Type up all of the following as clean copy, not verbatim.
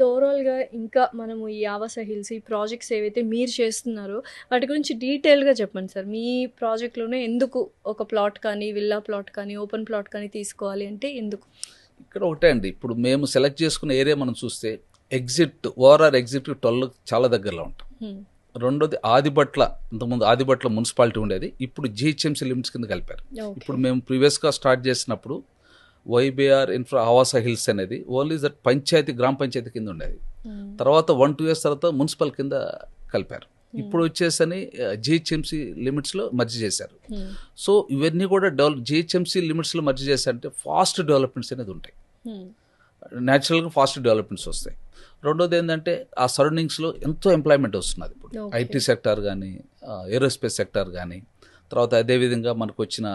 So ఓవరాల్గా ఇంకా మనము ఈ ఆవాస హిల్స్ ఈ ప్రాజెక్ట్స్ ఏవైతే మీరు చేస్తున్నారో వాటి గురించి డీటెయిల్గా చెప్పండి సార్. మీ ప్రాజెక్ట్లోనే ఎందుకు ఒక ప్లాట్ కానీ విల్లా ప్లాట్ కానీ ఓపెన్ ప్లాట్ కానీ తీసుకోవాలి అంటే ఎందుకు? ఇక్కడ ఒకటే అండి, ఇప్పుడు మేము సెలెక్ట్ చేసుకున్న ఏరియా మనం చూస్తే ఓఆర్ఆర్ ఎగ్జిట్ 12 చాలా దగ్గరలో ఉంటాం. రెండోది ఆదిబట్ల, ఇంతకుముందు ఆదిబట్ల మున్సిపాలిటీ ఉండేది, ఇప్పుడు జిహెచ్ఎంసీ లిమిట్స్ కింద కలిపారు. ఇప్పుడు మేము ప్రీవియస్గా స్టార్ట్ చేసినప్పుడు వైబీఆర్ ఇన్ఫ్రా ఆవాస హిల్స్ అనేది ఓన్లీ దట్ గ్రామ పంచాయతీ కింద ఉండేది. తర్వాత 1-2 years తర్వాత మున్సిపల్ కింద కలిపారు. ఇప్పుడు వచ్చేసని జిహెచ్ఎంసీ లిమిట్స్లో మర్జీ చేశారు. సో ఇవన్నీ కూడా జిహెచ్ఎంసీ లిమిట్స్లో మర్జీ చేశారంటే ఫాస్ట్ డెవలప్మెంట్స్ అనేది ఉంటాయి, న్యాచురల్గా ఫాస్ట్ డెవలప్మెంట్స్ వస్తాయి. రెండోది ఏంటంటే ఆ సరౌండింగ్స్లో ఎంతో ఎంప్లాయ్మెంట్ వస్తున్నది. ఇప్పుడు ఐటీ సెక్టార్ కానీ, ఏరోస్పేస్ సెక్టార్ కానీ, తర్వాత అదేవిధంగా మనకు వచ్చిన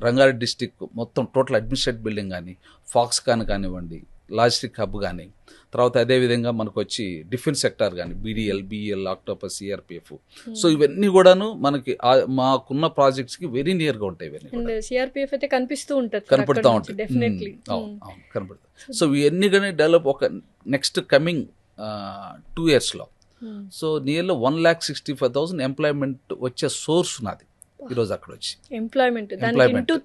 రంగారెడ్డి డిస్టిక్ మొత్తం టోటల్ అడ్మినిస్ట్రేటివ్ బిల్డింగ్ కానీ, ఫాక్స్కాన్ కానివ్వండి, లాజిస్టిక్ హబ్ కానీ, తర్వాత అదేవిధంగా మనకు వచ్చి డిఫెన్స్ సెక్టార్ కానీ, BDL, BEL, octopus, CRPF. So ఇవన్నీ కూడాను మనకి మాకున్న ప్రాజెక్ట్స్కి వెరీ నియర్గా ఉంటాయి. ఇవన్నీ సిఆర్పిఎఫ్ అయితే కనిపిస్తూ ఉంటుంది, కనపడుతూ ఉంటాయి. కనపడుతుంది. సో ఇవన్నీ కానీ డెవలప్ ఒక నెక్స్ట్ కమింగ్ 2 yearsలో సో నియర్లీ 1,65,000 ఎంప్లాయ్మెంట్ వచ్చే సోర్స్ ఉన్నది ఈరోజు అక్కడ వచ్చి. ఎంప్లాయ్మెంట్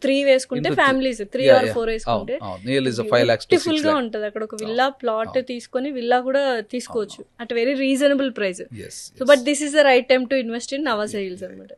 3 వేసుకుంటే ఫ్యామిలీస్ 3 or 4 వేసుకుంటే బ్యూటిఫుల్ గా ఉంటది. అక్కడ ఒక విల్లా ప్లాట్ తీసుకొని విల్లా కూడా తీసుకోవచ్చు at very reasonable price. So but this is the right time to invest in Awas hills అన్నమాట.